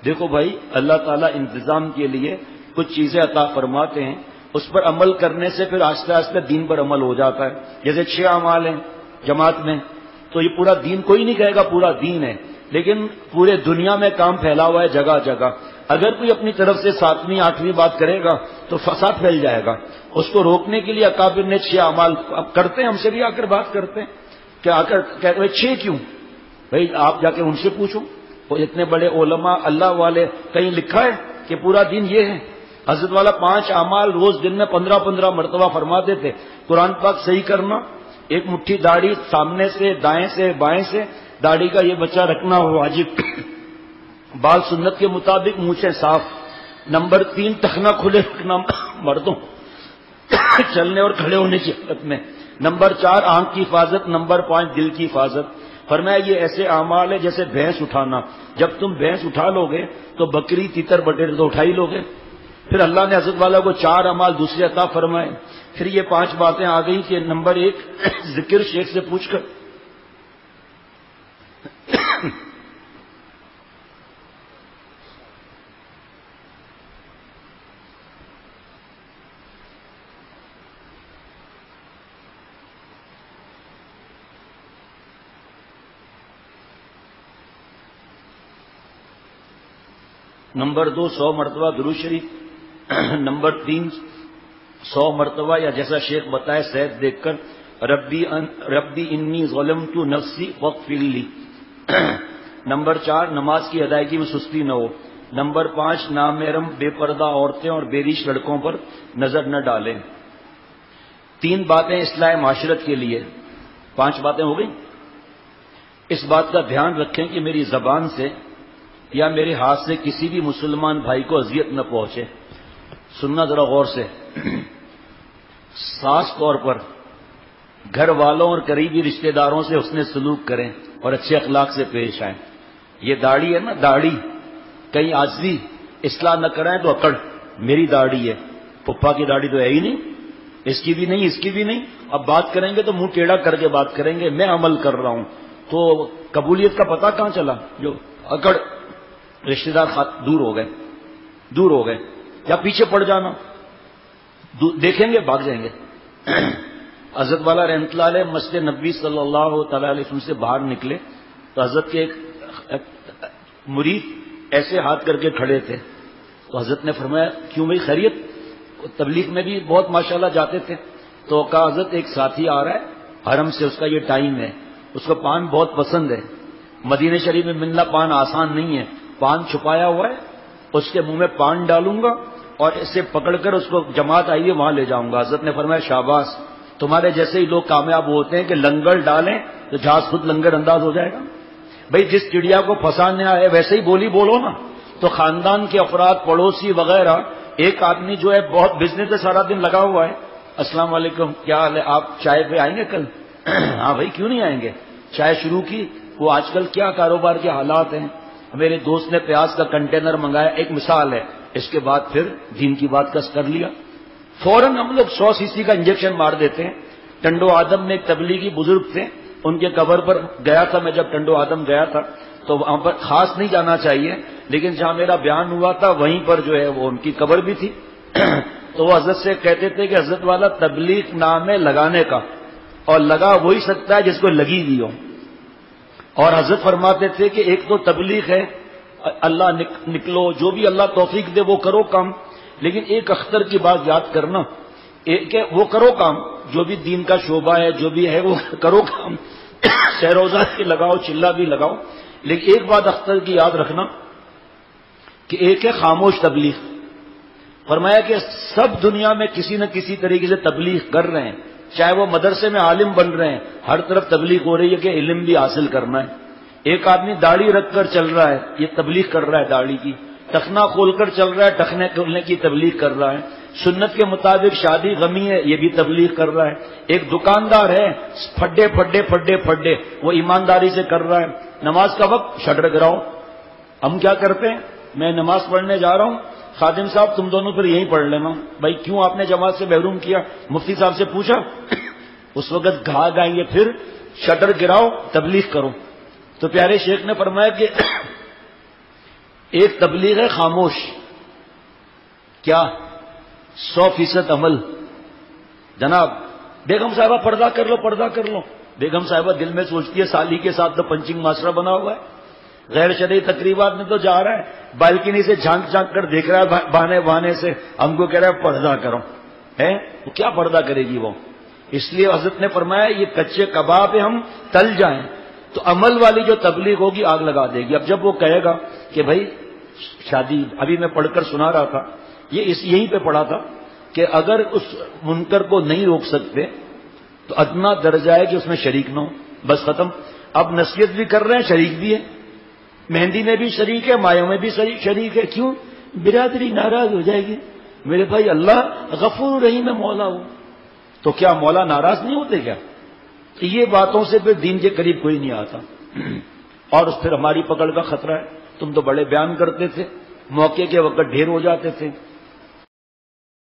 دیکھو بھائی، اللہ تعالیٰ انتظام کے لیے کچھ چیزیں عطا فرماتے ہیں، اس پر عمل کرنے سے پھر آہستہ آہستہ دین پر عمل ہو جاتا ہے. جیسے 6 اعمال ہیں جماعت میں، تو یہ پورا دین، کوئی نہیں کہے گا پورا دین ہے، لیکن پورے دنیا میں کام پھیلا ہوا ہے جگہ جگہ. اگر کوئی اپنی طرف سے 7ویں 8ویں بات کرے گا تو فساد پھیل جائے گا. اس کو روکنے کے لیے اکابر نے 6 اعمال اب کرتے ہیں، ہم سے بھی آ کر بات کرتے ہیں کہ آ کر کہتے ہیں 6 کیوں؟ بھائی آپ جا کے ان سے پوچھو، وہ اتنے بڑے علماء اللہ والے، کہیں لکھا ہے کہ پورا دین یہ ہے؟ حضرت والا 5 اعمال روز دن میں 15 مرتبہ فرماتے تھے. قرآن پاک صحیح کرنا، ایک مٹھی داڑھی سامنے سے دائیں سے بائیں سے داڑھی کا یہ بچہ رکھنا ہو واجب، بال سنت کے مطابق مونچھیں صاف. نمبر 3 ٹخنا کھلے رکھنا مردوں چلنے اور کھڑے ہونے کی حالت میں. نمبر 4 آنکھ کی حفاظت. نمبر 5 دل کی حفاظت. فرمایا یہ ایسے اعمال ہے جیسے بھینس اٹھانا، جب تم بھینس اٹھا لو گے تو بکری تیتر بٹیر تو اٹھا ہی لو گے. پھر اللہ نے حضرت والا کو 4 اعمال دوسرے عطا فرمائے. پھر یہ 5 باتیں آ گئی کہ نمبر 1 ذکر شیخ سے پوچھ کر. نمبر 2 100 مرتبہ درود شریف. نمبر 3 100 مرتبہ یا جیسا شیخ بتائے صحت دیکھ کر ربی انی ظلمت نفسی فاغفر لی. نمبر 4 نماز کی ادائیگی میں سستی نہ ہو. نمبر 5 نامحرم بے پردہ عورتیں اور بےریش لڑکوں پر نظر نہ ڈالیں. 3 باتیں اصلاح معاشرت کے لیے. 5 باتیں ہو گئی. اس بات کا دھیان رکھیں کہ میری زبان سے یا میرے ہاتھ سے کسی بھی مسلمان بھائی کو اذیت نہ پہنچے. سننا ذرا غور سے. خاص طور پر گھر والوں اور قریبی رشتہ داروں سے حسن سلوک کریں اور اچھے اخلاق سے پیش آئیں. یہ داڑھی ہے نا، داڑھی کہیں عاجزی اصلاح نہ کرائیں تو اکڑ میری داڑھی ہے، پپا کی داڑھی تو ہے ہی نہیں، اس کی بھی نہیں، اس کی بھی نہیں. اب بات کریں گے تو منہ ٹیڑھا کر کے بات کریں گے، میں عمل کر رہا ہوں تو قبولیت کا پتہ کہاں چلا؟ جو اکڑ رشتہ دار دور ہو گئے یا پیچھے پڑ جانا، دیکھیں گے بھاگ جائیں گے. حضرت والا رحمۃ اللہ علیہ مسجد نبوی صلی اللہ تعالی علیہ وسلم سے باہر نکلے تو حضرت کے ایک مرید ایسے ہاتھ کر کے کھڑے تھے. تو حضرت نے فرمایا کیوں بھائی خیریت؟ تبلیغ میں بھی بہت ماشاءاللہ جاتے تھے. تو کہا حضرت ایک ساتھی آ رہا ہے حرم سے، اس کا یہ ٹائم ہے، اس کو پان بہت پسند ہے. مدینہ شریف میں ملنا پان آسان نہیں ہے. پان چھپایا ہوا ہے، اس کے منہ میں پان ڈالوں گا اور اسے پکڑ کر اس کو جماعت آئیے وہاں لے جاؤں گا. حضرت نے فرمایا شاباش، تمہارے جیسے ہی لوگ کامیاب ہوتے ہیں کہ لنگر ڈالیں تو جہاز خود لنگر انداز ہو جائے گا. بھئی جس چڑیا کو پھنسانے آئے ویسے ہی بولی بولو نا. تو خاندان کے افراد، پڑوسی وغیرہ، ایک آدمی جو ہے بہت بزنس سے سارا دن لگا ہوا ہے، السلام علیکم کیا حال ہے، آپ چائے پہ آئیں گے کل؟ ہاں بھائی کیوں نہیں آئیں گے. چائے شروع کی. وہ آج کل کیا کاروبار کے حالات ہیں. میرے دوست نے پیاز کا کنٹینر منگایا، ایک مثال ہے. اس کے بعد پھر دین کی بات کر لیا، فوراً ہم لوگ 100 cc کا انجیکشن مار دیتے ہیں. ٹنڈو آدم میں ایک تبلیغی بزرگ تھے، ان کے قبر پر گیا تھا میں. جب ٹنڈو آدم گیا تھا تو وہاں پر خاص نہیں جانا چاہیے، لیکن جہاں میرا بیان ہوا تھا وہیں پر جو ہے وہ ان کی قبر بھی تھی. تو وہ حضرت سے کہتے تھے کہ حضرت والا تبلیغ نام ہے لگانے کا، اور لگا وہی سکتا ہے جس کو لگی ہوئی ہو. اور حضرت فرماتے تھے کہ ایک تو تبلیغ ہے، اللہ نکلو، جو بھی اللہ توفیق دے وہ کرو کام، لیکن ایک اختر کی بات یاد کرنا، ایک وہ کرو کام جو بھی دین کا شعبہ ہے، جو بھی ہے وہ کرو کام، شہروزہ بھی لگاؤ، چلہ بھی لگاؤ، لیکن ایک بات اختر کی یاد رکھنا کہ ایک ہے خاموش تبلیغ. فرمایا کہ سب دنیا میں کسی نہ کسی طریقے سے تبلیغ کر رہے ہیں، چاہے وہ مدرسے میں عالم بن رہے ہیں، ہر طرف تبلیغ ہو رہی ہے کہ علم بھی حاصل کرنا ہے. ایک آدمی داڑھی رکھ کر چل رہا ہے، یہ تبلیغ کر رہا ہے داڑھی کی. ٹخنا کھول کر چل رہا ہے، ٹخنے کھولنے کی تبلیغ کر رہا ہے. سنت کے مطابق شادی غمی ہے، یہ بھی تبلیغ کر رہا ہے. ایک دکاندار ہے، پھڈے وہ ایمانداری سے کر رہا ہے. نماز کا وقت شٹر گراؤ. ہم کیا کرتے ہیں، میں نماز پڑھنے جا رہا ہوں، خادم صاحب تم دونوں پھر یہیں پڑھ لینا. بھائی کیوں آپ نے جماعت سے محروم کیا؟ مفتی صاحب سے پوچھا. اس وقت گھا گائیں گے، پھر شٹر گراؤ، تبلیغ کرو. تو پیارے شیخ نے فرمایا کہ ایک تبلیغ ہے خاموش، کیا 100% عمل. جناب بیگم صاحبہ پردہ کر لو، پردہ کر لو. بیگم صاحبہ دل میں سوچتی ہے سالی کے ساتھ تو پنچنگ ماسٹر بنا ہوا ہے، غیر شرعی تقریبات میں تو جا رہا ہے، بالکنی سے جھانک جھانک کر دیکھ رہا ہے بہانے بہانے سے، ہم کو کہہ رہا ہے پردہ کرو. ہے تو کیا پردہ کرے گی وہ؟ اس لیے حضرت نے فرمایا یہ کچے کباب ہم تل جائیں تو عمل والی جو تبلیغ ہوگی آگ لگا دے گی. اب جب وہ کہے گا کہ بھائی شادی، ابھی میں پڑھ کر سنا رہا تھا، یہیں پہ پڑھا تھا کہ اگر اس منکر کو نہیں روک سکتے تو ادنا درجہ ہے کہ اس میں شریک نہ ہو، بس ختم. اب نصیحت بھی کر رہے ہیں، شریک بھی ہے، مہندی میں بھی شریک ہے، مایوں میں بھی شریک ہے. کیوں؟ برادری ناراض ہو جائے گی. میرے بھائی اللہ غفور رحیم ہے، مولا ہو تو کیا مولا ناراض نہیں ہوتے کیا؟ یہ باتوں سے پھر دین کے قریب کوئی نہیں آتا. اور پھر ہماری پکڑ کا خطرہ ہے. تم تو بڑے بیان کرتے تھے، موقع کے وقت ڈھیر ہو جاتے تھے.